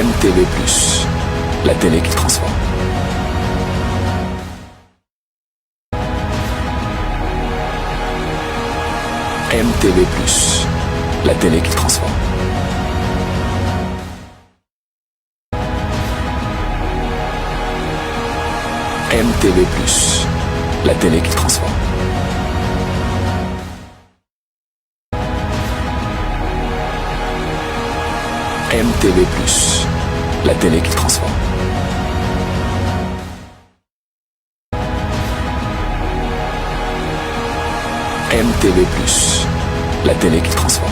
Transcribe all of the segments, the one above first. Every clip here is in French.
MTV+, la télé qui transforme. MTV+, la télé qui transforme. MTV+, la télé qui transforme. MTV+, la télé qui transforme. MTV+, la télé qui transforme.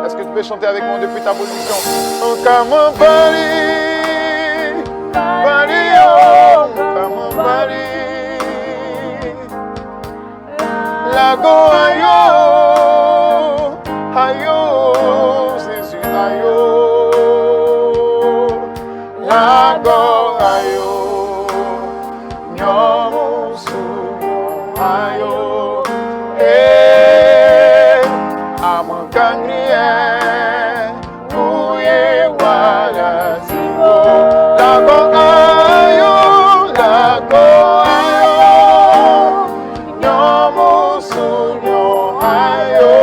Est-ce que tu peux chanter avec moi depuis ta position? Come on, buddy, buddy, oh, come on, buddy. Lago ayo, ayo, Jésus ayo. Lago ayo, nyomusu ayo. Amangangriye, uye wala zigo. Lago ayo, nyomusu nyo ayo.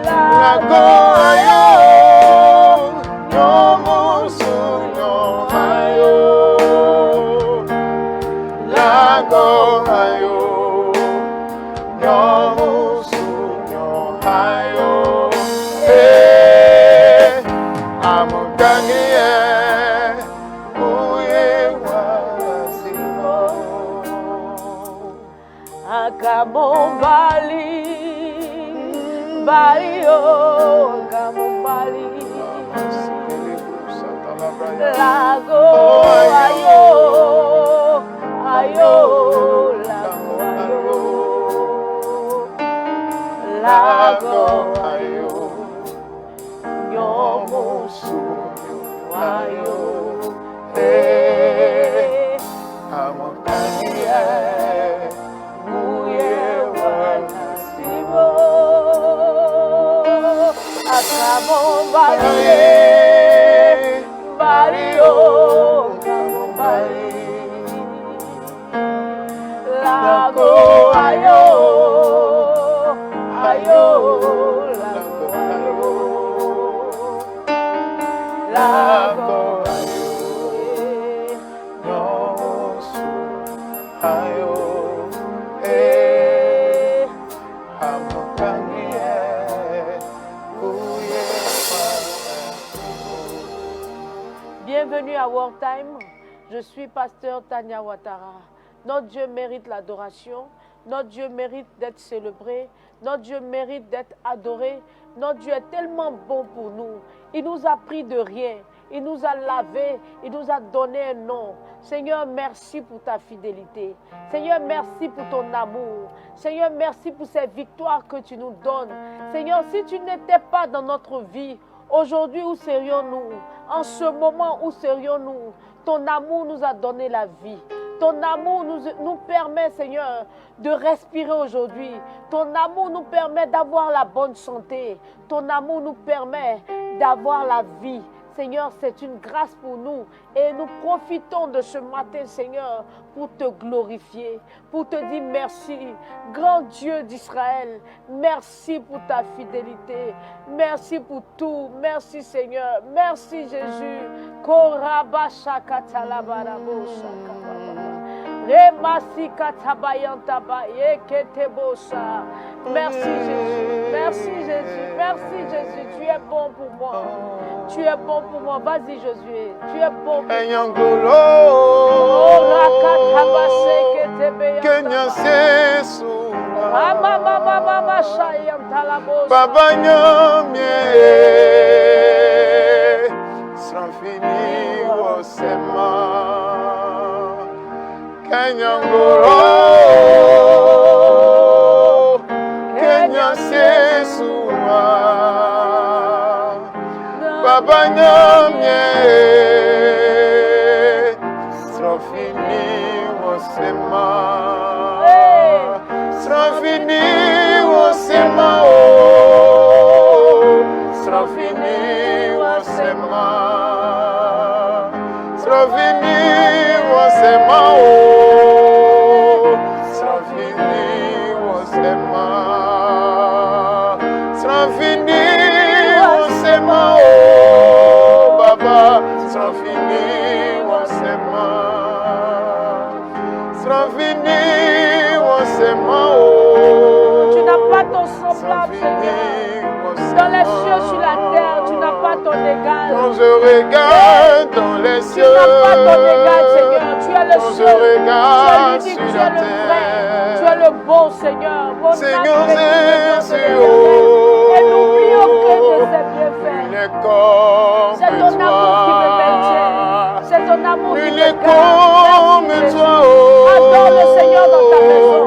Lago ayo, nyomusu nyo ayo. Lago ayo, nyomusu nyo ayo. Amukangiye, uye wazimo. Akamombali, bali yo, akamombali. Lago ayo, ayo, lago ayo. Lago ayo, nyomusu ayo. Amukangiye, Uye wanasibo, akamombali, bali yo, akamombali. Lago ayo, ayo, lago ayo. Lago ayo, nyomusu ayo. Amukangiye, uye wazimo. bienvenue à Wartime. Je suis pasteur Tania Ouattara. Notre Dieu mérite l'adoration. Notre Dieu mérite d'être célébré. Notre Dieu mérite d'être adoré. Notre Dieu est tellement bon pour nous. Il nous a pris de rien. Il nous a lavé. Il nous a donné un nom. Seigneur, merci pour ta fidélité. Seigneur, merci pour ton amour. Seigneur, merci pour ces victoires que tu nous donnes. Seigneur, si tu n'étais pas dans notre vie, aujourd'hui, où serions-nous? En ce moment, où serions-nous? Ton amour nous a donné la vie. Ton amour nous permet, Seigneur, de respirer aujourd'hui. Ton amour nous permet d'avoir la bonne santé. Ton amour nous permet d'avoir la vie. Seigneur, c'est une grâce pour nous et nous profitons de ce matin, Seigneur, pour te glorifier, pour te dire merci. Grand Dieu d'Israël, merci pour ta fidélité, merci pour tout, merci Seigneur, merci Jésus. Merci Jésus, merci Jésus, merci Jésus, tu es bon pour moi. Tu es bon pour moi. Vas-y, Josué. Tu es bon pour moi. Baba nyamye Srafini wasema Srafini wasema Srafini wasema Srafini wasema Srafini wasema Srafini wasema Baba, sera fini, on s'aima. Sera fini, on s'aima. Tu n'as pas ton semblable, Seigneur. Dans les cieux, sur la terre, tu n'as pas ton égal. Quand je regarde dans les cieux, tu n'as pas ton égal, Seigneur. Tu es le seul, tu es l'unique, tu es le vrai. Tu es le bon, Seigneur. Mon Seigneur, âme c'est et n'oublie aucun de ses bienfaits. C'est ton amour qui me maintient. C'est ton amour qui me garde. Adore le Seigneur dans ta maison.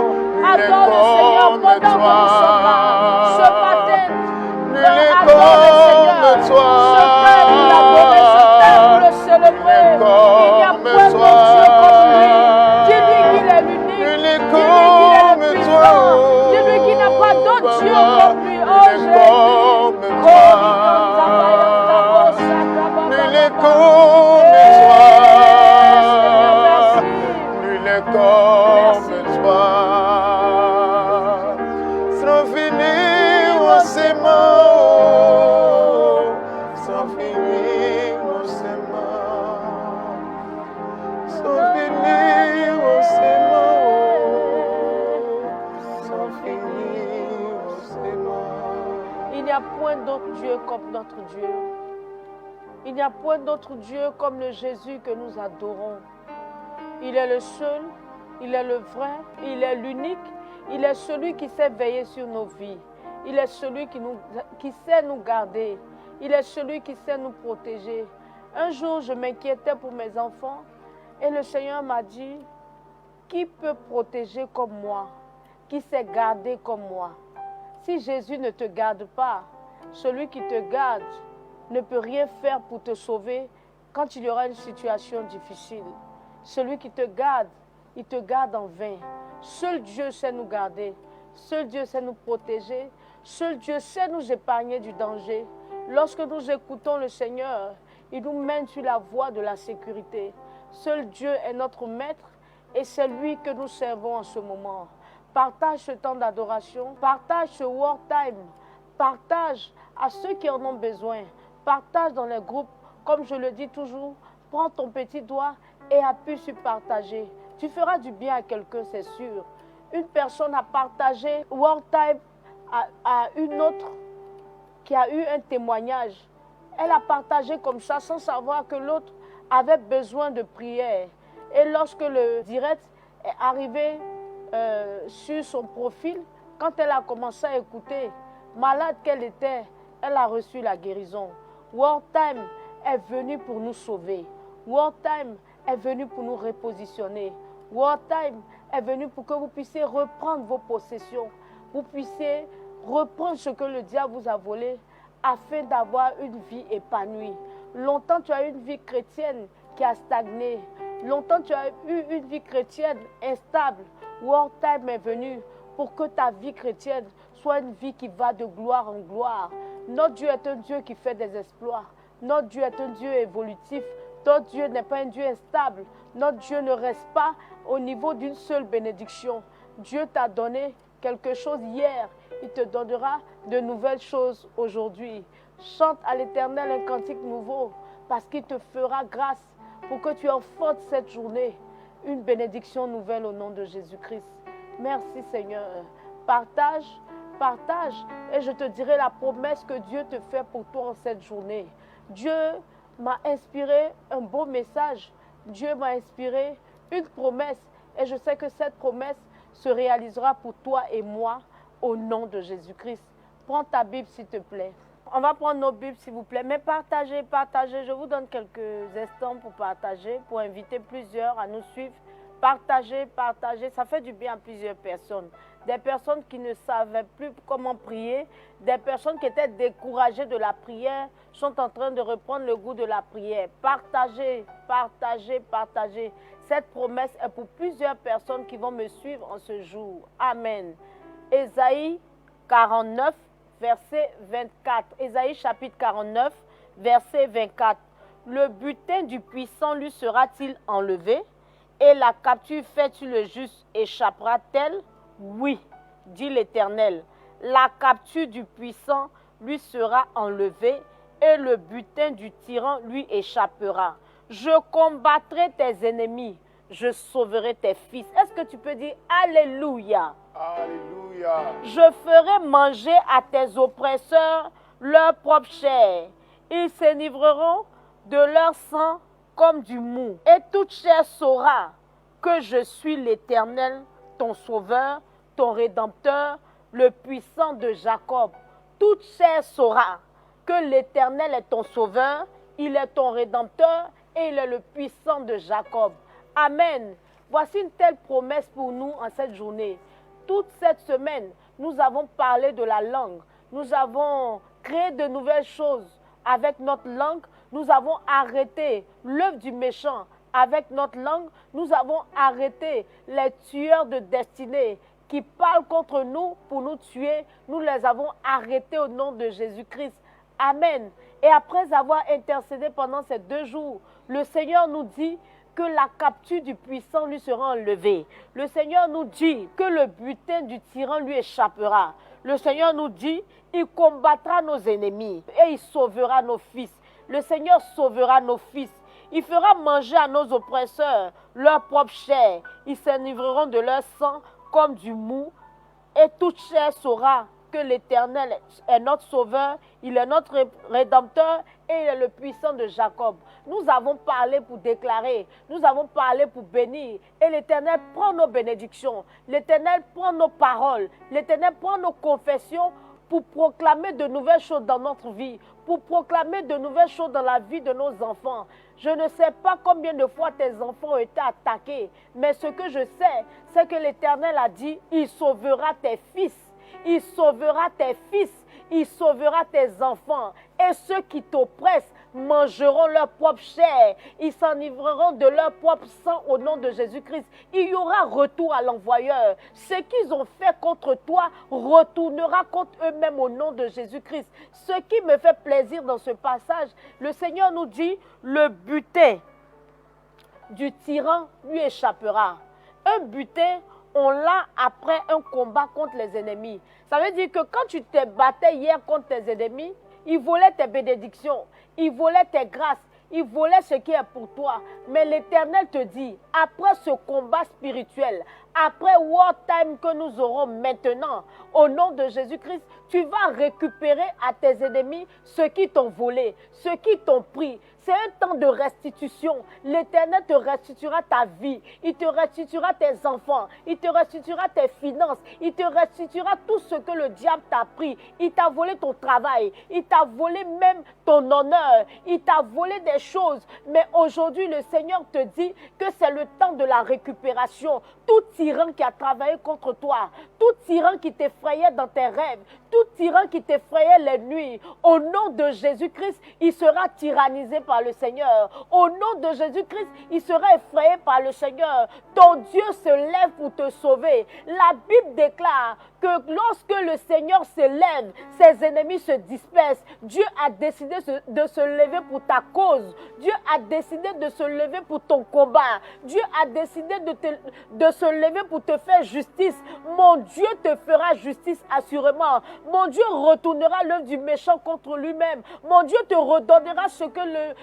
Adore le Seigneur pendant que nous sommes là. Ce matin, adore le Seigneur. Ce Père pour l'adorer, ce Père pour le célébrer. Il n'y a point de Dieu comme lui. Dis-lui qu'il est l'unique. Dis-lui qu'il est le puissant. Dis-lui qu'il n'a pas d'autre Dieu comme lui. Oh Jésus. Nul est comme toi. Sera fini, on s'aima. Sera fini, on s'aima. Sera fini, on s'aima. Sera fini, on s'aima. Il n'y a point d'autre Dieu comme notre Dieu. Il n'y a point d'autre Dieu comme le Jésus que nous adorons. Il est le seul, il est le vrai, il est l'unique, il est celui qui sait veiller sur nos vies. Il est celui qui sait nous garder. Il est celui qui sait nous protéger. Un jour, je m'inquiétais pour mes enfants et le Seigneur m'a dit, qui peut protéger comme moi, qui sait garder comme moi? Si Jésus ne te garde pas, celui qui te garde ne peut rien faire pour te sauver quand il y aura une situation difficile. Celui qui te garde, il te garde en vain. Seul Dieu sait nous garder. Seul Dieu sait nous protéger. Seul Dieu sait nous épargner du danger. Lorsque nous écoutons le Seigneur, il nous mène sur la voie de la sécurité. Seul Dieu est notre maître et c'est lui que nous servons en ce moment. Partage ce temps d'adoration, partage ce work time, partage à ceux qui en ont besoin. Partage dans les groupes, comme je le dis toujours, prends ton petit doigt et appuie sur partager. Tu feras du bien à quelqu'un, c'est sûr. Une personne a partagé work time à une autre qui a eu un témoignage. Elle a partagé comme ça sans savoir que l'autre avait besoin de prière. Et lorsque le direct est arrivé, sur son profil, quand elle a commencé à écouter, malade qu'elle était, elle a reçu la guérison. World Time est venu pour nous sauver. World Time est venu pour nous repositionner. World Time est venu pour que vous puissiez reprendre vos possessions. Vous puissiez reprendre ce que le diable vous a volé afin d'avoir une vie épanouie. Longtemps, tu as eu une vie chrétienne qui a stagné. Longtemps, tu as eu une vie chrétienne instable. World Time est venu pour que ta vie chrétienne soit une vie qui va de gloire en gloire. Notre Dieu est un Dieu qui fait des exploits. Notre Dieu est un Dieu évolutif. Notre Dieu n'est pas un Dieu instable. Notre Dieu ne reste pas au niveau d'une seule bénédiction. Dieu t'a donné quelque chose hier. Il te donnera de nouvelles choses aujourd'hui. Chante à l'Éternel un cantique nouveau parce qu'il te fera grâce pour que tu enfantes cette journée une bénédiction nouvelle au nom de Jésus-Christ. Merci Seigneur. Partage, partage et je te dirai la promesse que Dieu te fait pour toi en cette journée. Dieu m'a inspiré un beau message. Dieu m'a inspiré une promesse et je sais que cette promesse se réalisera pour toi et moi au nom de Jésus-Christ. Prends ta Bible s'il te plaît. On va prendre nos Bibles s'il vous plaît, mais partagez, partagez. Je vous donne quelques instants pour partager, pour inviter plusieurs à nous suivre. Partagez, partagez, ça fait du bien à plusieurs personnes. Des personnes qui ne savaient plus comment prier, des personnes qui étaient découragées de la prière, sont en train de reprendre le goût de la prière. Partagez, partagez, partagez. Cette promesse est pour plusieurs personnes qui vont me suivre en ce jour. Amen. Ésaïe 49, verset 24. Ésaïe chapitre 49, verset 24. Le butin du puissant lui sera-t-il enlevé? Et la capture faite sur le juste échappera-t-elle? Oui, dit l'Éternel. La capture du puissant lui sera enlevée et le butin du tyran lui échappera. Je combattrai tes ennemis, je sauverai tes fils. Est-ce que tu peux dire Alléluia? Alléluia. Je ferai manger à tes oppresseurs leur propre chair. Ils s'enivreront de leur sang comme du mou. Et toute chair saura que je suis l'Éternel, ton sauveur, ton rédempteur, le puissant de Jacob. Toute chair saura que l'Éternel est ton sauveur, il est ton rédempteur et il est le puissant de Jacob. Amen. Voici une telle promesse pour nous en cette journée. Toute cette semaine, nous avons parlé de la langue. Nous avons créé de nouvelles choses avec notre langue. Nous avons arrêté l'œuvre du méchant avec notre langue. Nous avons arrêté les tueurs de destinée qui parlent contre nous pour nous tuer. Nous les avons arrêtés au nom de Jésus-Christ. Amen. Et après avoir intercédé pendant ces 2 jours, le Seigneur nous dit que la capture du puissant lui sera enlevée. Le Seigneur nous dit que le butin du tyran lui échappera. Le Seigneur nous dit, il combattra nos ennemis et il sauvera nos fils. Le Seigneur sauvera nos fils. Il fera manger à nos oppresseurs leur propre chair. Ils s'enivreront de leur sang comme du mou. Et toute chair saura que l'Éternel est notre sauveur, il est notre rédempteur et il est le puissant de Jacob. Nous avons parlé pour déclarer, nous avons parlé pour bénir. Et l'Éternel prend nos bénédictions, l'Éternel prend nos paroles, l'Éternel prend nos confessions pour proclamer de nouvelles choses dans notre vie, pour proclamer de nouvelles choses dans la vie de nos enfants. Je ne sais pas combien de fois tes enfants ont été attaqués, mais ce que je sais, c'est que l'Éternel a dit, il sauvera tes fils, il sauvera tes fils, il sauvera tes enfants. Et ceux qui t'oppressent mangeront leur propre chair. Ils s'enivreront de leur propre sang au nom de Jésus-Christ. Il y aura retour à l'envoyeur. Ce qu'ils ont fait contre toi retournera contre eux-mêmes au nom de Jésus-Christ. Ce qui me fait plaisir dans ce passage, le Seigneur nous dit, le butin du tyran lui échappera. Un butin, on l'a après un combat contre les ennemis. Ça veut dire que quand tu te battais hier contre tes ennemis, ils volaient tes bénédictions, ils volaient tes grâces, ils volaient ce qui est pour toi. Mais l'Éternel te dit, après ce combat spirituel, après War Time que nous aurons maintenant, au nom de Jésus-Christ, tu vas récupérer à tes ennemis ce qui t'ont volé, ce qui t'ont pris. C'est un temps de restitution. L'Éternel te restituera ta vie. Il te restituera tes enfants. Il te restituera tes finances. Il te restituera tout ce que le diable t'a pris. Il t'a volé ton travail. Il t'a volé même ton honneur. Il t'a volé des choses. Mais aujourd'hui, le Seigneur te dit que c'est le temps de la récupération. Tout tyran qui a travaillé contre toi, tout tyran qui t'effrayait dans tes rêves, tout tyran qui t'effrayait les nuits, au nom de Jésus-Christ, il sera tyrannisé par le Seigneur. Au nom de Jésus-Christ, il sera effrayé par le Seigneur. Ton Dieu se lève pour te sauver. La Bible déclare que lorsque le Seigneur se lève, ses ennemis se dispersent. Dieu a décidé de se lever pour ta cause. Dieu a décidé de se lever pour ton combat. Dieu a décidé de se lever pour te faire justice. Mon Dieu te fera justice assurément. Mon Dieu retournera l'œuvre du méchant contre lui-même. Mon Dieu te redonnera ce que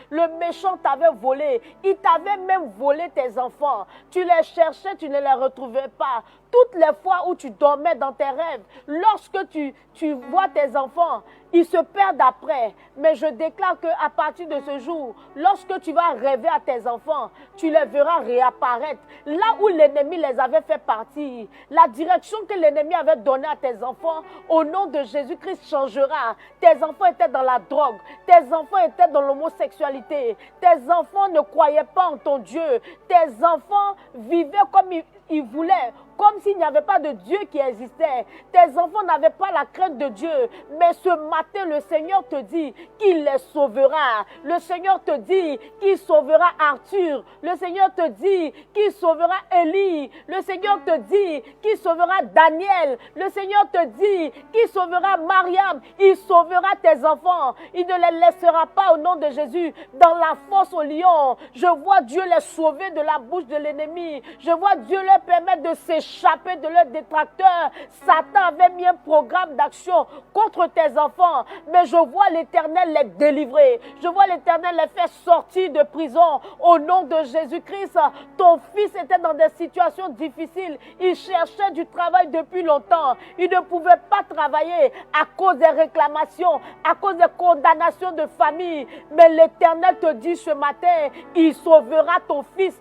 le méchant t'avait volé. Il t'avait même volé tes enfants. Tu les cherchais, tu ne les retrouvais pas. Toutes les fois où tu dormais dans tes rêves, lorsque tu vois tes enfants, ils se perdent après. Mais je déclare qu'à partir de ce jour, lorsque tu vas rêver à tes enfants, tu les verras réapparaître. Là où l'ennemi les avait fait partir, la direction que l'ennemi avait donnée à tes enfants, au nom de Jésus-Christ changera. Tes enfants étaient dans la drogue, tes enfants étaient dans l'homosexualité, tes enfants ne croyaient pas en ton Dieu, tes enfants vivaient comme ils voulaient, comme s'il n'y avait pas de Dieu qui existait. Tes enfants n'avaient pas la crainte de Dieu. Mais ce matin, le Seigneur te dit qu'il les sauvera. Le Seigneur te dit qu'il sauvera Arthur. Le Seigneur te dit qu'il sauvera Élie. Le Seigneur te dit qu'il sauvera Daniel. Le Seigneur te dit qu'il sauvera Mariam. Il sauvera tes enfants. Il ne les laissera pas au nom de Jésus dans la fosse au lion. Je vois Dieu les sauver de la bouche de l'ennemi. Je vois Dieu leur permettre de s'échapper de leurs détracteurs. Satan avait mis un programme d'action contre tes enfants, mais je vois l'Éternel les délivrer. Je vois l'Éternel les faire sortir de prison au nom de Jésus-Christ. Ton fils était dans des situations difficiles. Il cherchait du travail depuis longtemps. Il ne pouvait pas travailler à cause des réclamations, à cause des condamnations de famille. Mais l'Éternel te dit ce matin, il sauvera ton fils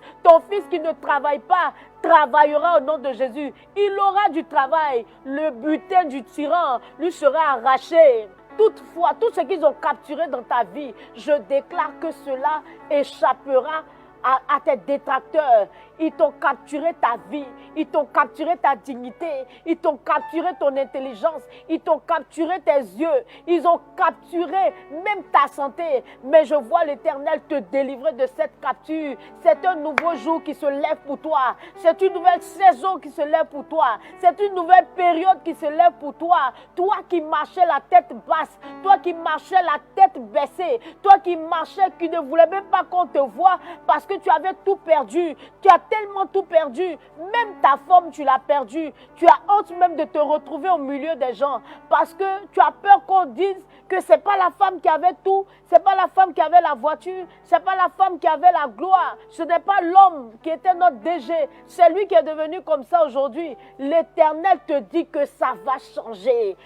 qui ne travaille pas, travaillera au nom de Jésus. Il aura du travail. Le butin du tyran lui sera arraché. Toutefois, tout ce qu'ils ont capturé dans ta vie, je déclare que cela échappera à tes détracteurs. Ils t'ont capturé ta vie, ils t'ont capturé ta dignité, ils t'ont capturé ton intelligence, ils t'ont capturé tes yeux, ils ont capturé même ta santé. Mais je vois l'Éternel te délivrer de cette capture. C'est un nouveau jour qui se lève pour toi. C'est une nouvelle saison qui se lève pour toi. C'est une nouvelle période qui se lève pour toi. Toi qui marchais la tête basse, toi qui marchais la tête baissée, toi qui marchais, qui ne voulais même pas qu'on te voie parce que tu avais tout perdu. Tu as tellement tout perdu, même ta forme tu l'as perdue. Tu as honte même de te retrouver au milieu des gens parce que tu as peur qu'on dise que c'est pas la femme qui avait tout, c'est pas la femme qui avait la voiture, c'est pas la femme qui avait la gloire, ce n'est pas l'homme qui était notre DG, c'est lui qui est devenu comme ça aujourd'hui. L'Éternel te dit que ça va changer,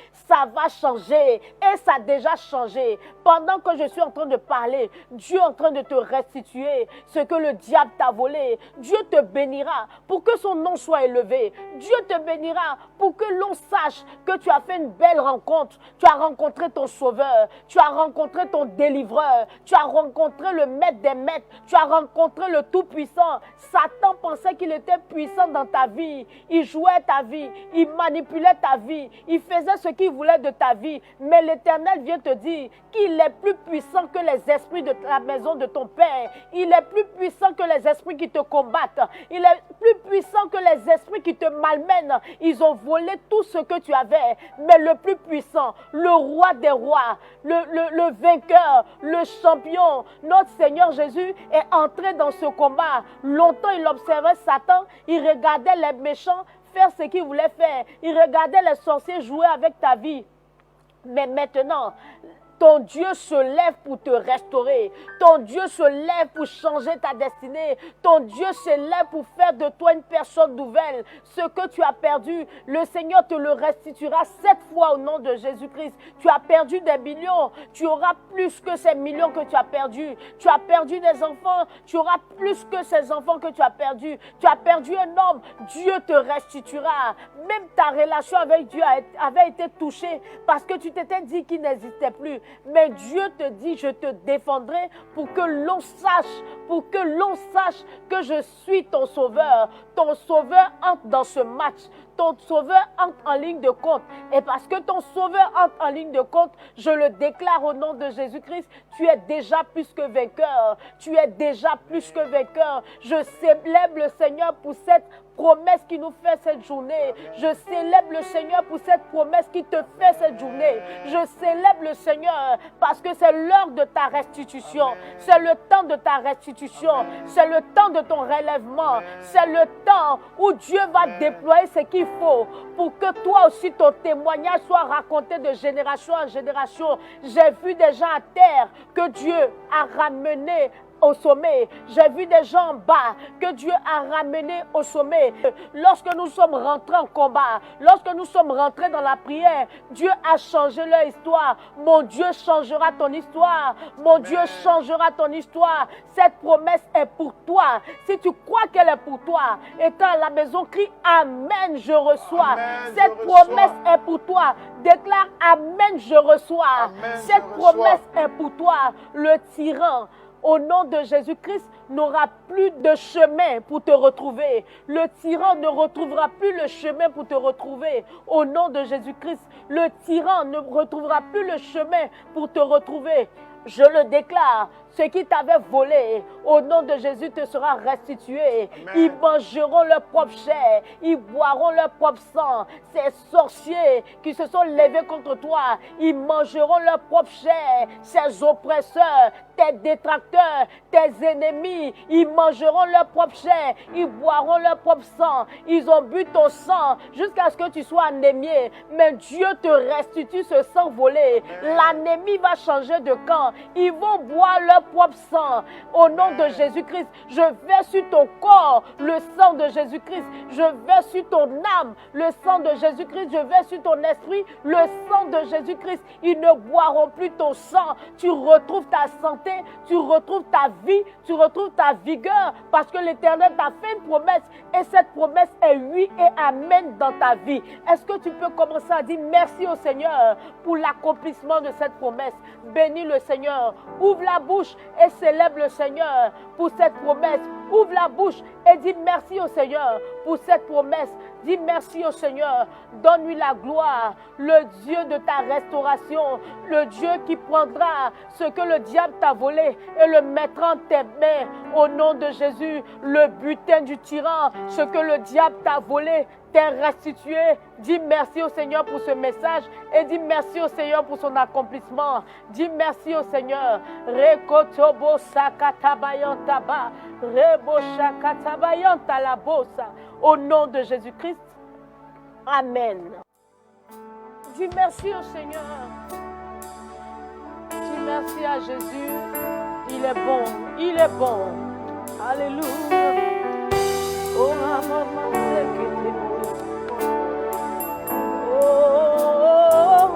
et ça a déjà changé. Pendant que je suis en train de parler, Dieu est en train de te restituer ce que le diable t'a volé. Dieu te bénira pour que son nom soit élevé. Dieu te bénira pour que l'on sache que tu as fait une belle rencontre. Tu as rencontré ton sauveur, tu as rencontré ton délivreur, tu as rencontré le maître des maîtres, tu as rencontré le tout-puissant. Satan pensait qu'il était puissant dans ta vie. Il jouait ta vie, il manipulait ta vie, il faisait ce qu'il voulait de ta vie. Mais l'Éternel vient te dire qu'il est plus puissant que les esprits de la maison de ton père. Il est plus puissant que les esprits qui te combattent. Il est plus puissant que les esprits qui te malmènent. Ils ont volé tout ce que tu avais. Mais le plus puissant, le roi des rois, le vainqueur, le champion, notre Seigneur Jésus est entré dans ce combat. Longtemps, il observait Satan. Il regardait les méchants faire ce qu'ils voulaient faire. Il regardait les sorciers jouer avec ta vie. Mais maintenant, Ton Dieu se lève pour te restaurer. Ton Dieu se lève pour changer ta destinée. Ton Dieu se lève pour faire de toi une personne nouvelle. Ce que tu as perdu, le Seigneur te le restituera 7 fois au nom de Jésus-Christ. Tu as perdu des millions, tu auras plus que ces millions que tu as perdus. Tu as perdu des enfants, tu auras plus que ces enfants que tu as perdus. Tu as perdu un homme, Dieu te restituera. Même ta relation avec Dieu avait été touchée parce que tu t'étais dit qu'il n'existait plus. Mais Dieu te dit, je te défendrai pour que l'on sache que je suis ton sauveur. Ton sauveur entre dans ce match. Ton sauveur entre en ligne de compte. Et parce que ton sauveur entre en ligne de compte, je le déclare au nom de Jésus-Christ, tu es déjà plus que vainqueur. Tu es déjà plus que vainqueur. Je célèbre le Seigneur pour cette promesse qui nous fait cette journée. Je célèbre le Seigneur pour cette promesse qui te fait cette journée. Je célèbre le Seigneur parce que c'est l'heure de ta restitution. C'est le temps de ta restitution. C'est le temps de ton relèvement. C'est le temps où Dieu va déployer ce qu'il faut pour que toi aussi ton témoignage soit raconté de génération en génération. J'ai vu des gens à terre que Dieu a ramenés au sommet. J'ai vu des gens en bas que Dieu a ramenés au sommet. Lorsque nous sommes rentrés en combat, lorsque nous sommes rentrés dans la prière, Dieu a changé leur histoire. Mon Dieu changera ton histoire. Mon Dieu changera ton histoire. Cette promesse est pour toi. Si tu crois qu'elle est pour toi, étant à la maison, crie Amen, je reçois. Amen, cette je promesse reçois. est pour toi. Déclare Amen, je reçois. Amen, cette je reçois. promesse est pour toi. Le tyran, au nom de Jésus-Christ, n'aura plus de chemin pour te retrouver. Le tyran ne retrouvera plus le chemin pour te retrouver. Au nom de Jésus-Christ, le tyran ne retrouvera plus le chemin pour te retrouver. Je le déclare, ce qui t'avait volé, au nom de Jésus, te sera restitué. Amen. Ils mangeront leur propre chair, ils boiront leur propre sang. Ces sorciers qui se sont levés contre toi, ils mangeront leur propre chair. Ces oppresseurs, tes détracteurs, tes ennemis, ils mangeront leur propre chair, ils boiront leur propre sang. Ils ont bu ton sang jusqu'à ce que tu sois anémié. Mais Dieu te restitue ce sang volé. L'anémie va changer de camp. Ils vont boire leur propre sang. Au nom de Jésus-Christ, je verse sur ton corps le sang de Jésus-Christ. Je verse sur ton âme le sang de Jésus-Christ. Je verse sur ton esprit le sang de Jésus-Christ. Ils ne boiront plus ton sang. Tu retrouves ta santé, tu retrouves ta vie, tu retrouves ta vigueur parce que l'Éternel t'a fait une promesse et cette promesse est oui et amen dans ta vie. Est-ce que tu peux commencer à dire merci au Seigneur pour l'accomplissement de cette promesse? Bénis le Seigneur. Ouvre la bouche et célèbre le Seigneur pour cette promesse. Ouvre la bouche et dis merci au Seigneur pour cette promesse. Dis merci au Seigneur. Donne-lui la gloire. Le Dieu de ta restauration. Le Dieu qui prendra ce que le diable t'a volé et le mettra en tes mains. Au nom de Jésus, le butin du tyran, ce que le diable t'a volé, t'est restitué. Dis merci au Seigneur pour ce message et dis merci au Seigneur pour son accomplissement. Dis merci au Seigneur. Rekotobo sakatabayantaba, rebo shakatabayantalabosa. Au nom de Jésus-Christ. Amen. Dis merci au Seigneur. Dis merci à Jésus. Il est bon. Il est bon. Alléluia. Oh, maman, oh,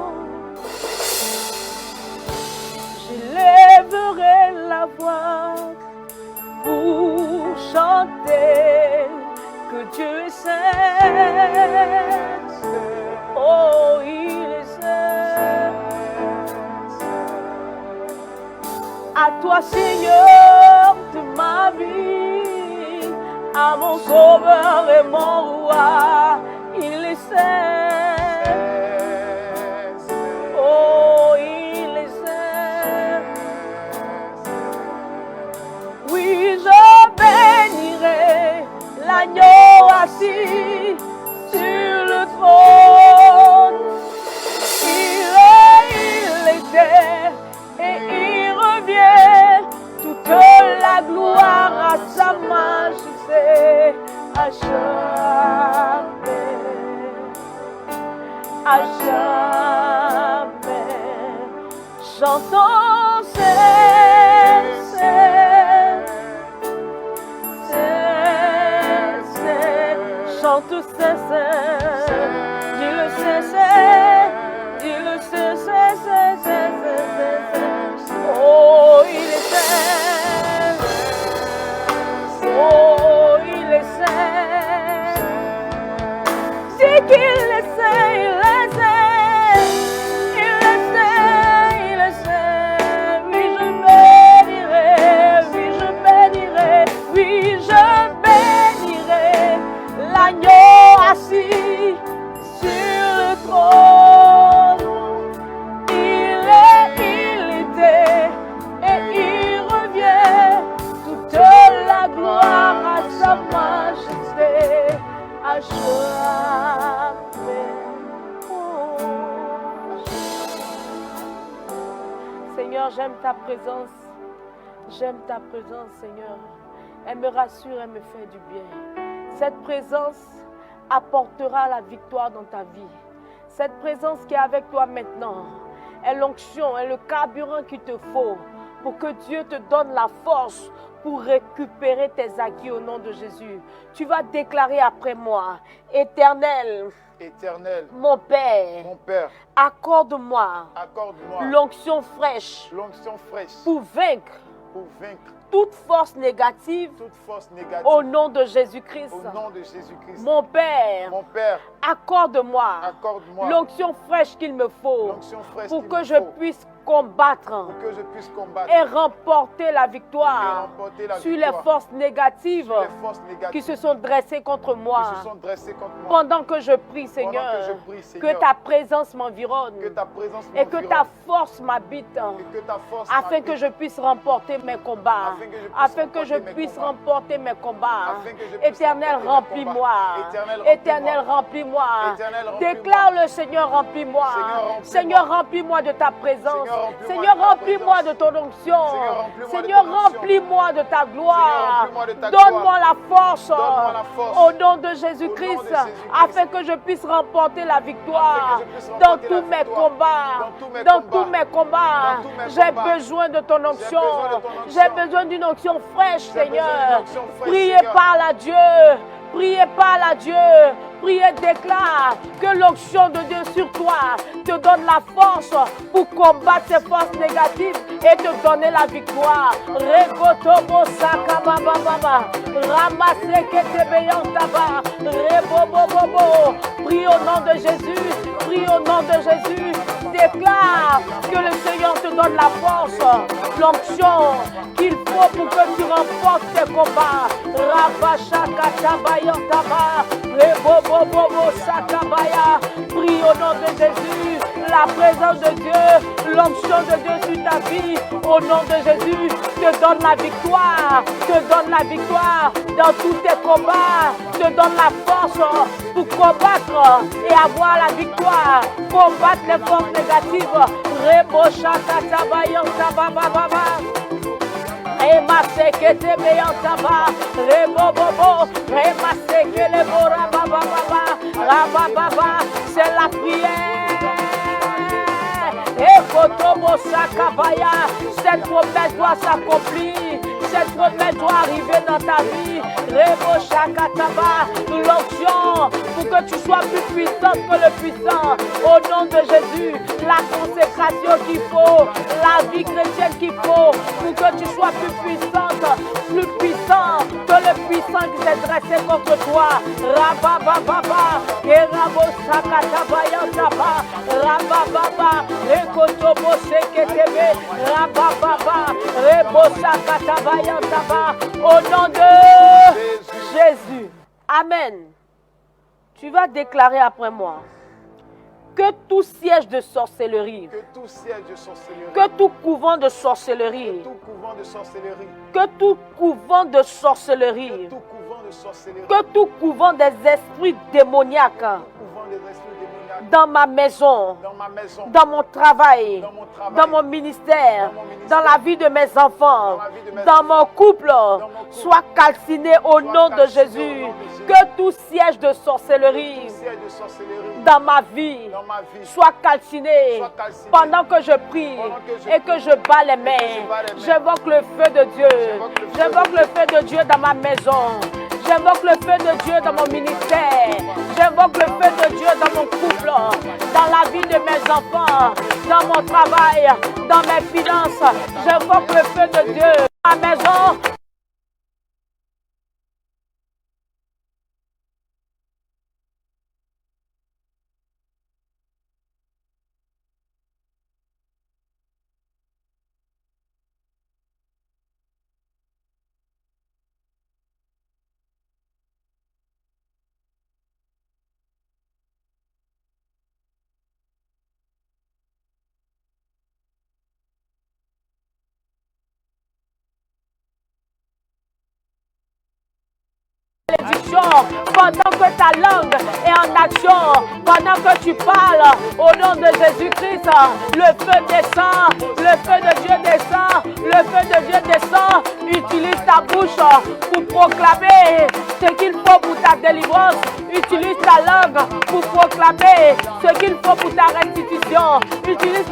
j'élèverai la voix pour chanter que Dieu est saint. Oh, il est saint. À toi, Seigneur, de ma vie, à mon sauveur et mon roi, il est saint. Oh, il est saint. Oui, je bénirai l'agneau assis sur le trône. Il était et il revient, toute la gloire à sa majesté, à jamais, à jamais. Chantons, chante dis-le dis-le oh il est saint, oh il est saint, dis qu'il est saint, il est saint, il est saint, il est saint, oui je bénirai, oui je bénirai, oui je bénirai l'agneau assis sur le trône. Il était et il revient, toute la gloire à sa majesté, à jamais. Seigneur, j'aime ta présence. J'aime ta présence, Seigneur. Elle me rassure, elle me fait du bien. Cette présence apportera la victoire dans ta vie. Cette présence qui est avec toi maintenant est l'onction, est le carburant qu'il te faut pour que Dieu te donne la force pour récupérer tes acquis au nom de Jésus. Tu vas déclarer après moi, Éternel, Éternel, mon Père, accorde-moi l'onction fraîche pour vaincre toute force négative au nom de Jésus-Christ. Mon Père, accorde-moi l'onction fraîche qu'il me faut pour que je puisse combattre et remporter la victoire sur les forces négatives qui se sont dressées contre moi. Pendant que je prie, Seigneur, que ta présence m'environne et que ta force m'habite afin que je puisse remporter mes combats. Afin que je puisse remporter mes combats. Éternel, remplis-moi. Éternel, remplis-moi. Déclare le Seigneur, remplis-moi. Seigneur, remplis-moi de ta présence. Seigneur, remplis-moi de ton onction. Seigneur, remplis-moi de ta gloire. Donne-moi la force au nom de Jésus-Christ afin que je puisse remporter la victoire dans tous mes combats. Dans tous mes combats, j'ai besoin de ton onction. J'ai besoin d'une onction fraîche, Seigneur. Priez par la Dieu. Priez par la Dieu. Priez, déclare que l'onction de Dieu sur toi te donne la force pour combattre ces forces négatives et te donner la victoire. Regotobo sakabababa, ramasse ketebeyantaba, rebobobobo. Prie au nom de Jésus. Prie au nom de Jésus. Déclare que le Seigneur te donne la force, l'onction qu'il faut pour que tu remportes tes combats. Rabashakatabayantaba, rebobobobo sakabaya. Prie au nom de Jésus. La présence de Dieu, l'onction de Dieu sur ta vie, au nom de Jésus, te donne la victoire, te donne la victoire dans tous tes combats, te donne la force pour combattre et avoir la victoire, combattre les forces négatives. Reboshakatabayantaba, Remaseke beyantaba, rebobobo, remaseke le borababa, rababa, c'est la prière. Ekotobo sakabaya, cette promesse doit s'accomplir. Cette promesse doit arriver dans ta vie. Rebo Shakataba, l'onction pour que tu sois plus puissante que le puissant. Au nom de Jésus, la consécration qu'il faut, la vie chrétienne qu'il faut pour que tu sois plus puissante, plus puissant que le puissant qui s'est dressé contre toi. Rabababa, Erabo Sakataba Yantaba, Rabababa, Rekotobo Seketebe, Rabababa, Rebo Sakataba. Au nom de Jésus. Amen. Tu vas déclarer après moi que tout siège de sorcellerie, que tout couvent de sorcellerie, que tout couvent de sorcellerie, que tout couvent des esprits démoniaques dans ma maison, dans mon travail, dans mon ministère, dans la vie de mes enfants, dans mon couple, soit calciné au nom de Jésus. Que tout siège de sorcellerie dans ma vie soit calciné pendant que je prie et que je bats les mains. J'invoque le feu de Dieu. J'invoque le feu de Dieu dans ma maison. J'invoque le feu de Dieu dans mon ministère. J'invoque le feu de Dieu dans mon couple, dans la vie de mes enfants, dans mon travail, dans mes finances. J'invoque le feu de Dieu dans ma maison. Pendant que ta langue est en action, pendant que tu parles au nom de Jésus-Christ, le feu descend, le feu de Dieu descend, le feu de Dieu descend. Utilise ta bouche pour proclamer ce qu'il faut pour ta délivrance. Utilise ta langue pour proclamer ce qu'il faut pour ta restitution. Utilise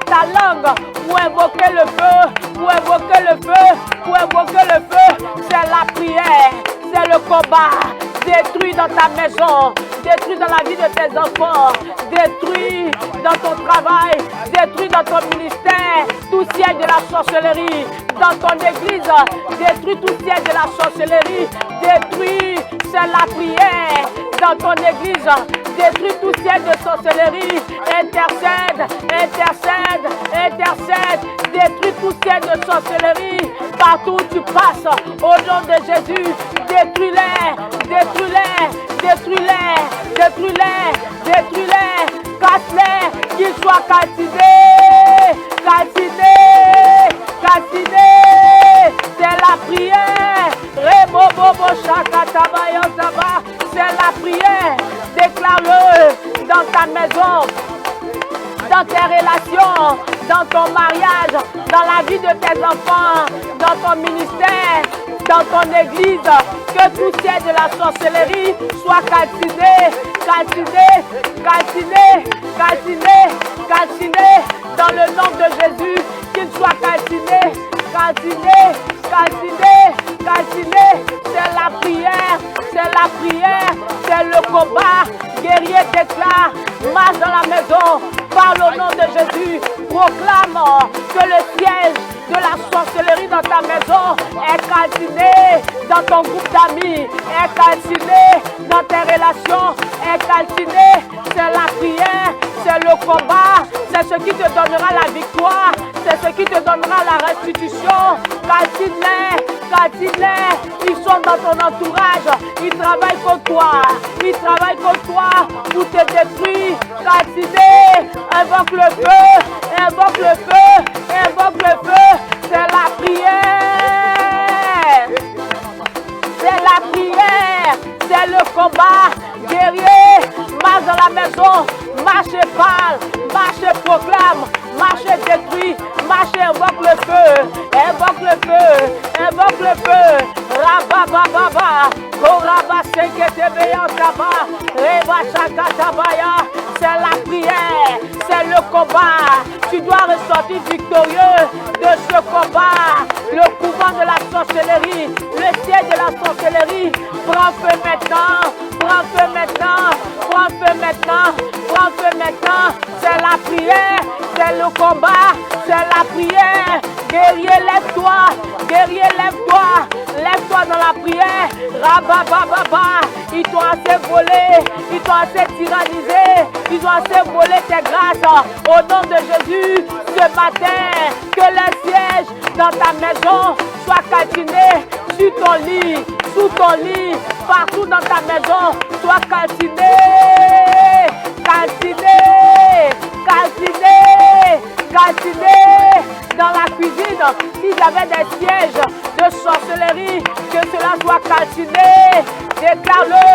ta langue pour invoquer le feu, pour invoquer le feu, pour invoquer le feu. C'est la prière, c'est le combat. Détruis dans ta maison, détruis dans la vie de tes enfants, détruis dans ton travail, détruis dans ton ministère tout siège de la sorcellerie, dans ton église, détruis tout siège de la sorcellerie, détruis, c'est la prière dans ton église, détruis tout siège de sorcellerie, intercède, intercède, intercède, détruis tout siège de sorcellerie, partout où tu passes, au nom de Jésus, détruis-les, détruis-les, détruis-les, détruis-les, détruis-les, casse-les, qu'ils soient calcinés, calcinés, calcinés, c'est la prière, c'est la prière, déclare-le dans ta maison, dans tes relations, dans ton mariage, dans la vie de tes enfants, dans ton ministère, dans ton église, que tout siège de la sorcellerie soit calciné, calciné, calciné, calciné, calciné, dans le nom de Jésus, qu'il soit calciné, calciné, calciné, calciné. C'est la prière, c'est le combat. Guerrier déclare, marche dans la maison, parle au nom de Jésus, proclame que le siège de la sorcellerie dans ta maison est calciné, dans ton groupe d'amis, est calciné, dans tes relations, est calciné. C'est la prière, c'est le combat, c'est ce qui te donnera la victoire, c'est ce qui te donnera la restitution. Calcine-les, calcine-les, ils sont dans ton entourage, ils travaillent contre toi, ils travaillent contre toi pour te détruire. Calcine, invoque le feu, invoque le feu, invoque le feu, c'est la prière, c'est la prière, c'est le combat. Guerrier, marche dans la maison, marche et parle, marche et proclame, marche et détruit, marche et invoque le feu, invoque le feu, invoque le feu. Rabababa, Koraba Seketebeya Taba, Reba Chakatabaya, c'est la prière, c'est le combat. Tu dois ressortir victorieux de ce combat. Le couvent de la sorcellerie, le siège de la sorcellerie, prends feu maintenant, prends feu maintenant, prends feu maintenant, prends feu maintenant. C'est la prière, c'est le combat, c'est la prière. Guerrier, lève-toi, guerrier, lève-toi, lève-toi dans la prière. Rabababa, ils t'ont assez volé, ils t'ont assez tyrannisé, ils ont assez volé tes grâces. Au nom de Jésus, ce matin, que le siège dans ta maison soit calciné sur ton lit, sous ton lit, partout dans ta maison, soit calciné, calciné, calciné, calciné. Dans la cuisine, s'il y avait des sièges de sorcellerie, que cela soit calciné. Déclare-le,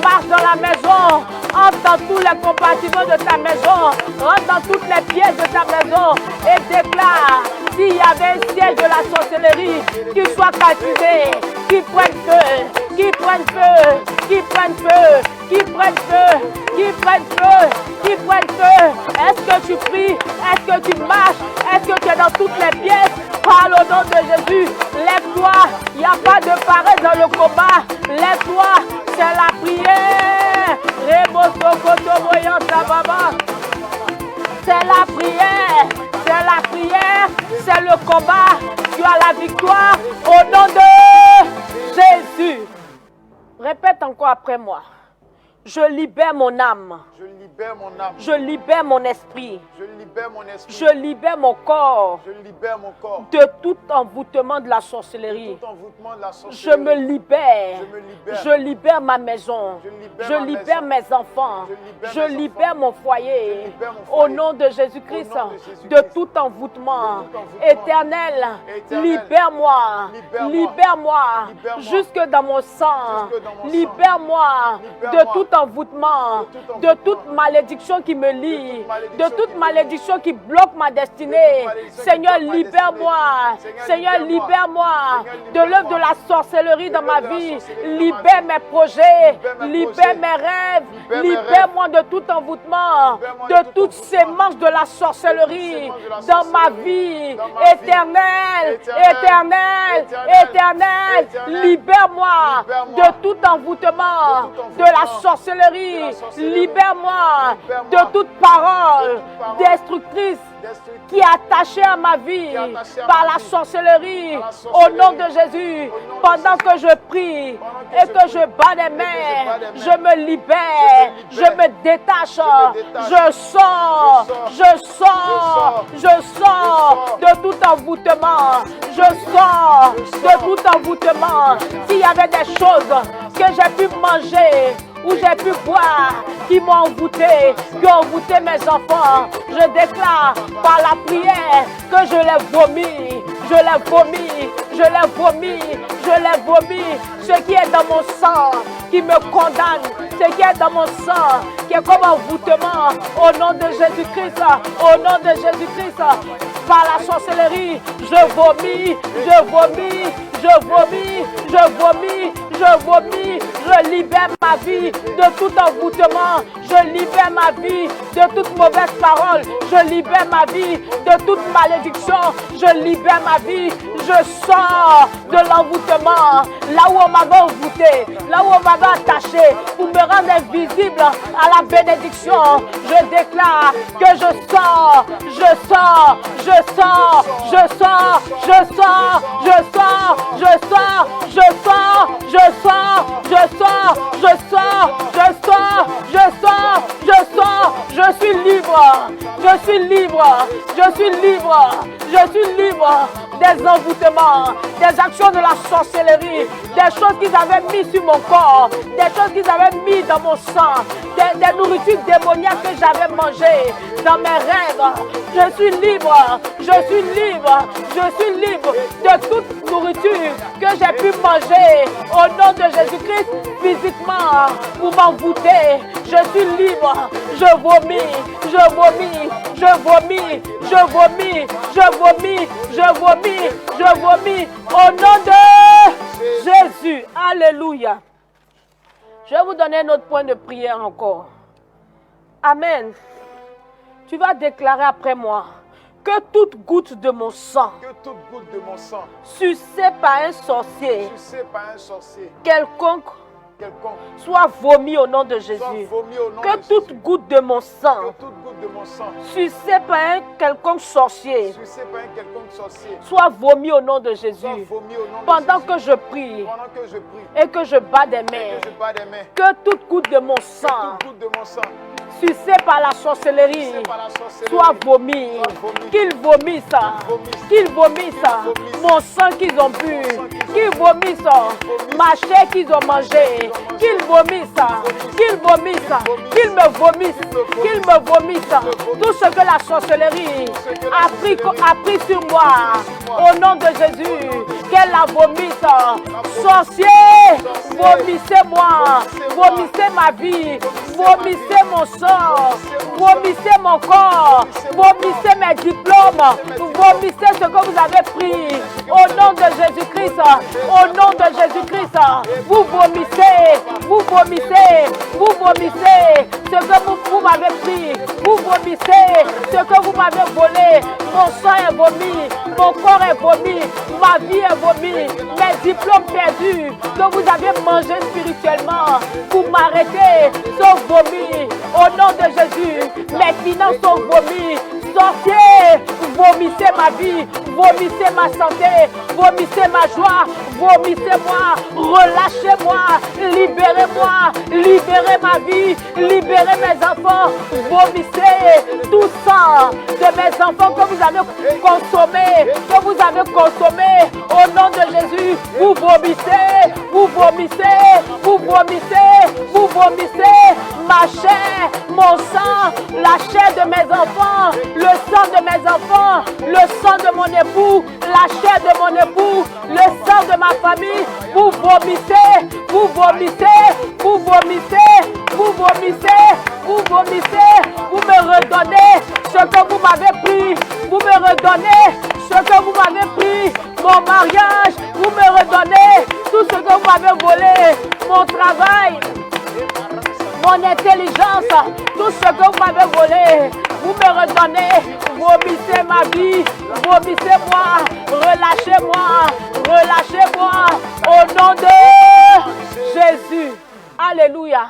marche dans la maison, Entre dans tous les compartiments de ta maison. Rentre dans toutes les pièces de ta maison. Et déclare, s'il y avait un siège de la sorcellerie, qu'il soit captivé, qu'il prenne feu, qu'il prenne feu, qu'il prenne feu, qu'il prenne feu, qu'il prenne feu, qu'il prenne feu. Est-ce que tu pries? Est-ce que tu marches? Est-ce que tu es dans toutes les pièces? Parle au nom de Jésus. Lève-toi. Il n'y a pas de paresse dans le combat. Lève-toi. C'est la prière. C'est la prière. C'est la prière. C'est le combat. Tu as la victoire au nom de Jésus. Répète encore après moi. Je libère mon âme. Je libère mon âme. Je libère mon esprit. Je libère mon esprit. Je libère mon corps Je libère mon corps. de tout envoûtement de la sorcellerie. Tout envoûtement de la Je sorcellerie. me libère. Je me libère. Je libère ma maison. Je Je libère ma libère maison. mes enfants. Je Je libère mes libère enfants. mon foyer. Je libère mon Au foyer. nom de Jésus-Christ, Au nom de Jésus-Christ. de tout envoûtement. De tout envoûtement. Éternel, Éternel, libère-moi. libère-moi. Libère-moi. Libère-moi. Jusque dans mon sang. Jusque dans mon sang. Libère-moi de Libère-moi. tout envoûtement. De toute malédiction qui me lie. De toute malédiction qui bloque ma destinée. Seigneur, libère-moi. Seigneur, libère-moi de l'œuvre de la sorcellerie dans ma vie. Libère mes projets. Libère mes rêves. Libère-moi de tout envoûtement. De toute sémence de la sorcellerie dans ma vie. Éternel, éternel, éternel. Libère-moi de tout envoûtement de la sorcellerie. Libère-moi de toute parole destructrice qui est attachée à ma vie par la sorcellerie. Au nom de Jésus, pendant que je prie et que je bats les mains, je me libère, je me détache, je sors de tout envoûtement. Je sors de tout envoûtement. S'il y avait des choses que j'ai pu manger, où j'ai pu boire, qui m'ont envoûté, qui ont envoûté mes enfants, je déclare par la prière que je les vomis, je les vomis, je les vomis, je les vomis. Ce qui est dans mon sang, qui me condamne, ce qui est dans mon sang, qui est comme envoûtement, au nom de Jésus-Christ, au nom de Jésus-Christ, par la sorcellerie, je vomis, je vomis, je vomis, je vomis, je vomis, je libère ma vie de tout envoûtement, je libère ma vie de toute mauvaise parole, je libère ma vie de toute malédiction, je libère ma vie, je sors de l'envoûtement, là où on m'avait envoûté, là où on m'avait attaché, pour me rendre invisible à la bénédiction, je déclare que je sors, je sors, je sors, je sors, je sors, je sors, je sors, je sors, je sors, je sors, je sors, je sors, je sors, je sors, je suis libre, je suis libre, je suis libre, je suis libre des envoûtements, des actions de la sorcellerie, des choses qu'ils avaient mis sur mon corps, des choses qu'ils avaient mis dans mon sang, des nourritures démoniaques que j'avais mangées dans mes rêves. Je suis libre, je suis libre, je suis libre de toute nourriture que j'ai pu manger au nom de Jésus-Christ physiquement pour m'envoûter. Je suis libre, je vomis, je vomis, je vomis, je vomis, je vomis, je vomis, je vomis au nom de Jésus. Alléluia. Je vais vous donner un autre point de prière encore. Amen. Tu vas déclarer après moi que toute goutte de mon sang, sucée par un sorcier, quelconque, soit vomi au nom de Jésus. Que toute goutte de mon sang, sucée par un quelconque sorcier, soit vomi au nom de Jésus. Pendant que je prie et que je bats des mains, que toute goutte de mon sang, sucé par la sorcellerie, soit vomi, qu'ils vomissent, mon sang qu'ils ont bu, qu'ils vomissent, ma chair qu'ils ont mangé, qu'ils vomissent, qu'ils me vomissent, tout ce que la sorcellerie a pris sur moi, au nom de Jésus, qu'elle la vomisse. Sorcier, Vomissez-moi. Vomissez ma vie. Vomissez mon sang. Vomissez mon corps. Vomissez mes diplômes. Vomissez ce que vous avez pris. Au nom de Jésus-Christ. Au nom de Jésus-Christ. Vous vomissez. Vous vomissez. Vous vomissez ce que vous m'avez pris. Vous vomissez ce que vous m'avez volé. Mon sang est vomi. Mon corps est vomi. Ma vie est vomi. Mes diplômes perdus que vous avez mangé spirituellement. Vous m'arrêtez. Sont vomis. Au nom de Jésus. Mes finances sont vomies. Sortez. Vomissez ma vie. Vomissez ma santé. Vomissez ma joie. Vomissez-moi. Relâchez-moi. Libérez-moi. Libérez ma vie. Libérez mes enfants. Vomissez tout sang de mes enfants que vous avez consommé. Que vous avez consommé. Au nom de Jésus. Vous vomissez. Vous vomissez. Vous vomissez. Vous vomissez ma chair. Mon sang. La chair de mes enfants. Le sang de mes enfants. Le sang de mon époux. La chair de mon époux. Le sang de ma famille. Vous vomissez. Vous vomissez. Vous vomissez. Vous vomissez. Vous vomissez. Vous me redonnez ce que vous m'avez pris. Vous me redonnez ce que vous m'avez pris. Mon mariage. Vous me redonnez tout ce que vous m'avez volé. Mon travail. Mon intelligence. Tout ce que vous m'avez volé. Vous me redonnez. Vomissez ma vie. Vomissez-moi. Relâchez-moi. Relâchez-moi. Au nom de Jésus. Alléluia.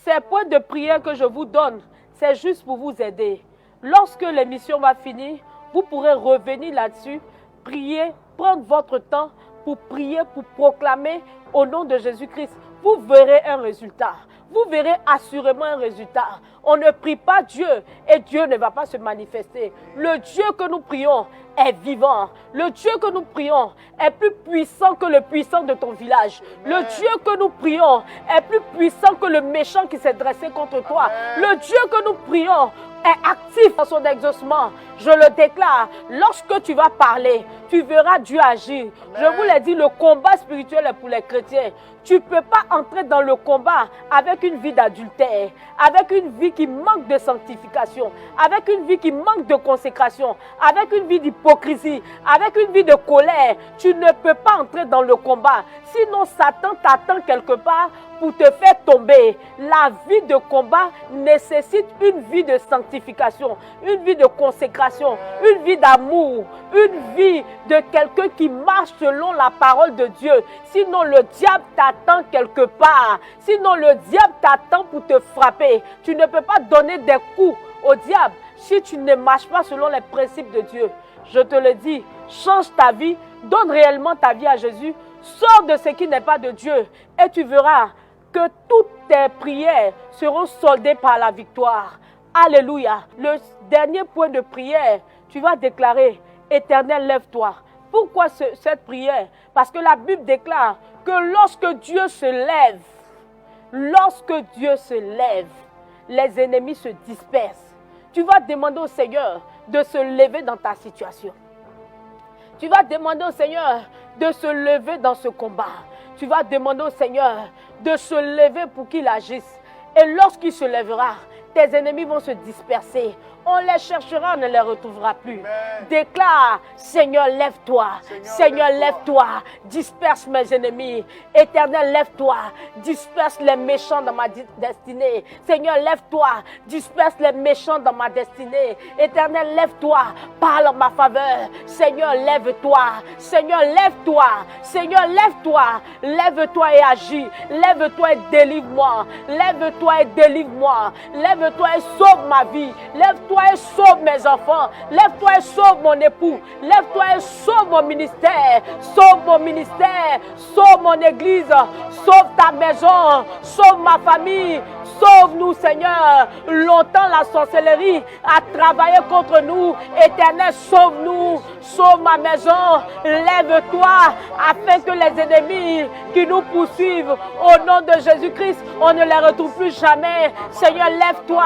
Ces points de prière que je vous donne, c'est juste pour vous aider. Lorsque l'émission va finir, vous pourrez revenir là-dessus, prier, prendre votre temps pour prier, pour proclamer au nom de Jésus-Christ. Vous verrez un résultat. Vous verrez assurément un résultat. On ne prie pas Dieu et Dieu ne va pas se manifester. Le Dieu que nous prions est vivant. Le Dieu que nous prions est plus puissant que le puissant de ton village. Le Dieu que nous prions est plus puissant que le méchant qui s'est dressé contre toi. Le Dieu que nous prions est actif dans son exaucement. Je le déclare, lorsque tu vas parler, tu verras Dieu agir. Je vous l'ai dit, le combat spirituel est pour les chrétiens. Tu ne peux pas entrer dans le combat avec une vie d'adultère, avec une vie qui manque de sanctification, avec une vie qui manque de consécration, avec une vie d'hypocrisie, avec une vie de colère. Tu ne peux pas entrer dans le combat. Sinon, Satan t'attend quelque part pour te faire tomber. La vie de combat nécessite une vie de sanctification, une vie de consécration, une vie d'amour, une vie de quelqu'un qui marche selon la parole de Dieu. Sinon, le diable t'attend quelque part. Sinon, le diable t'attend pour te frapper. Tu ne peux pas donner des coups au diable si tu ne marches pas selon les principes de Dieu. Je te le dis, change ta vie, donne réellement ta vie à Jésus, sors de ce qui n'est pas de Dieu et tu verras que toutes tes prières seront soldées par la victoire. Alléluia. Le dernier point de prière, tu vas déclarer, Éternel, lève-toi. Pourquoi cette prière? Parce que la Bible déclare que lorsque Dieu se lève, les ennemis se dispersent. Tu vas demander au Seigneur de se lever dans ta situation. Tu vas demander au Seigneur de se lever dans ce combat. Tu vas demander au Seigneur de se lever pour qu'il agisse. Et lorsqu'il se lèvera, tes ennemis vont se disperser. On les cherchera, on ne les retrouvera plus. Amen. Déclare, Seigneur, lève-toi. Seigneur, lève-toi. Disperse mes ennemis. Éternel, lève-toi. Disperse les méchants dans ma destinée. Seigneur, lève-toi. Disperse les méchants dans ma destinée. Éternel, lève-toi. Parle en ma faveur. Seigneur, lève-toi. Seigneur, lève-toi. Seigneur, lève-toi. Lève-toi et agis. Lève-toi et délivre-moi. Lève-toi et délivre-moi. Lève-toi et sauve ma vie. Lève-toi et sauve mes enfants. Lève-toi et sauve mon époux. Lève-toi et sauve mon ministère. Sauve mon ministère. Sauve mon église. Sauve ta maison. Sauve ma famille. Sauve-nous, Seigneur. Longtemps, la sorcellerie a travaillé contre nous. Éternel, sauve-nous. Sauve ma maison. Lève-toi afin que les ennemis qui nous poursuivent au nom de Jésus-Christ, on ne les retrouve plus jamais. Seigneur, lève-toi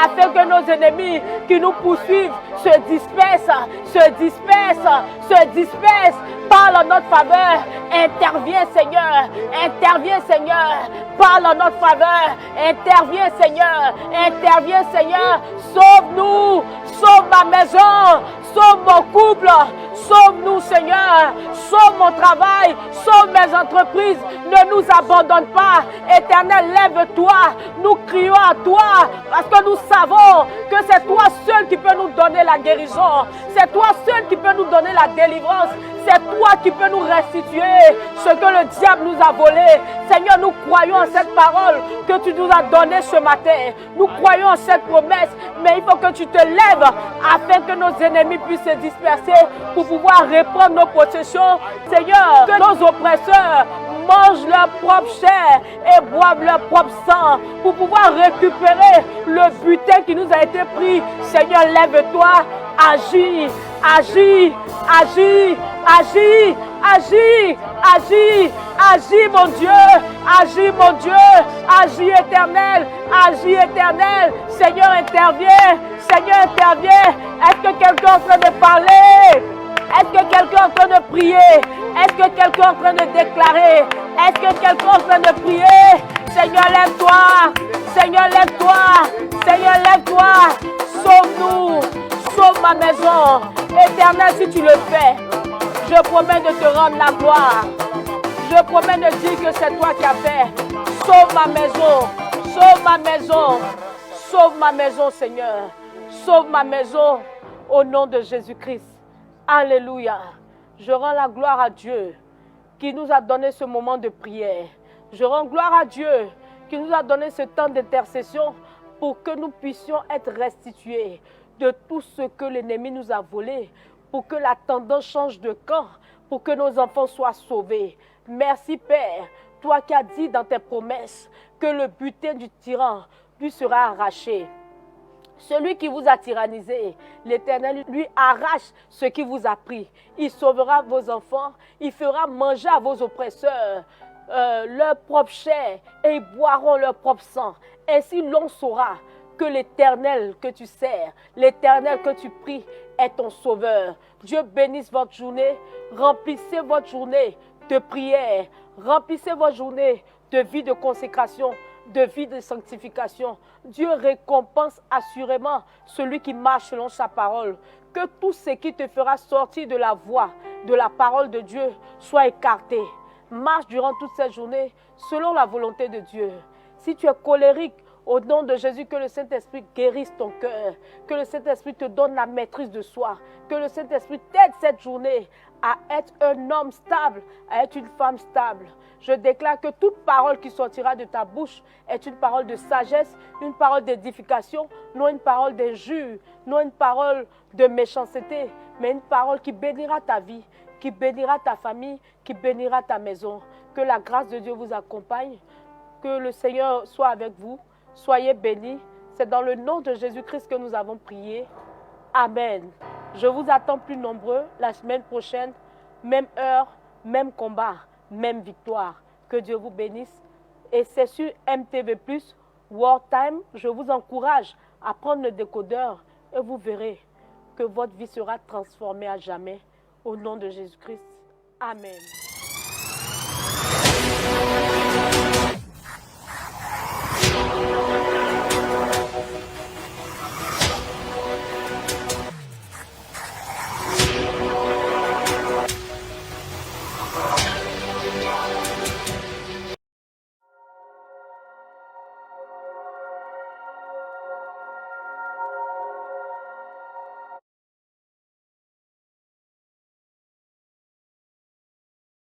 afin que nos ennemis qui nous poursuivent se dispersent, se dispersent, se dispersent Parle en notre faveur. Interviens, Seigneur. Interviens, Seigneur. Parle en notre faveur. Interviens, Seigneur. Interviens, Seigneur. Sauve-nous. Sauve ma maison. Sauve mon couple. Sauve-nous, Seigneur. Sauve mon travail. Sauve mes entreprises. Ne nous abandonne pas. Éternel, lève-toi. Nous crions à toi parce que nous savons que c'est toi seul qui peux nous donner la guérison. C'est toi seul qui peut nous donner la délivrance. C'est toi qui peux nous restituer ce que le diable nous a volé. Seigneur, nous croyons en cette parole que tu nous as donnée ce matin. Nous croyons en cette promesse, mais il faut que tu te lèves afin que nos ennemis puissent se disperser pour pouvoir reprendre nos possessions. Seigneur, que nos oppresseurs mangent leur propre chair et boivent leur propre sang pour pouvoir récupérer le butin qui nous a été pris. Seigneur, lève-toi, agis, agis, agis, agis, agis, agis, agis mon Dieu, agis mon Dieu, agis éternel, agis éternel. Seigneur, interviens, Seigneur, interviens. Est-ce que quelqu'un est en train de parler? Est-ce que quelqu'un est en train de prier? Est-ce que quelqu'un est en train de déclarer? Est-ce que quelqu'un est en train de prier? Seigneur, lève-toi. Seigneur, lève-toi. Seigneur, lève-toi. Sauve-nous. Sauve ma maison. Éternel, si tu le fais, je promets de te rendre la gloire. Je promets de dire que c'est toi qui as fait. Sauve ma maison. Sauve ma maison. Sauve ma maison, Seigneur. Sauve ma maison au nom de Jésus-Christ. Alléluia. Je rends la gloire à Dieu qui nous a donné ce moment de prière. Je rends gloire à Dieu qui nous a donné ce temps d'intercession pour que nous puissions être restitués de tout ce que l'ennemi nous a volé, pour que la tendance change de camp, pour que nos enfants soient sauvés. Merci Père, toi qui as dit dans tes promesses que le butin du tyran lui sera arraché. Celui qui vous a tyrannisé, l'Éternel lui arrache ce qui vous a pris. Il sauvera vos enfants, il fera manger à vos oppresseurs leur propre chair et ils boiront leur propre sang. Ainsi l'on saura que l'Éternel que tu sers, l'Éternel que tu pries est ton sauveur. Dieu bénisse votre journée, remplissez votre journée de prière, remplissez votre journée de vie de consécration, de vie de sanctification. Dieu récompense assurément celui qui marche selon sa parole. Que tout ce qui te fera sortir de la voie, de la parole de Dieu, soit écarté. Marche durant toute cette journée selon la volonté de Dieu. Si tu es colérique, au nom de Jésus, que le Saint-Esprit guérisse ton cœur, que le Saint-Esprit te donne la maîtrise de soi, que le Saint-Esprit t'aide cette journée à être un homme stable, à être une femme stable. Je déclare que toute parole qui sortira de ta bouche est une parole de sagesse, une parole d'édification, non une parole d'injure, non une parole de méchanceté, mais une parole qui bénira ta vie, qui bénira ta famille, qui bénira ta maison. Que la grâce de Dieu vous accompagne, que le Seigneur soit avec vous. Soyez bénis. C'est dans le nom de Jésus-Christ que nous avons prié. Amen. Je vous attends plus nombreux la semaine prochaine. Même heure, même combat, même victoire. Que Dieu vous bénisse. Et c'est sur MTV+, World Time. Je vous encourage à prendre le décodeur et vous verrez que votre vie sera transformée à jamais. Au nom de Jésus-Christ. Amen.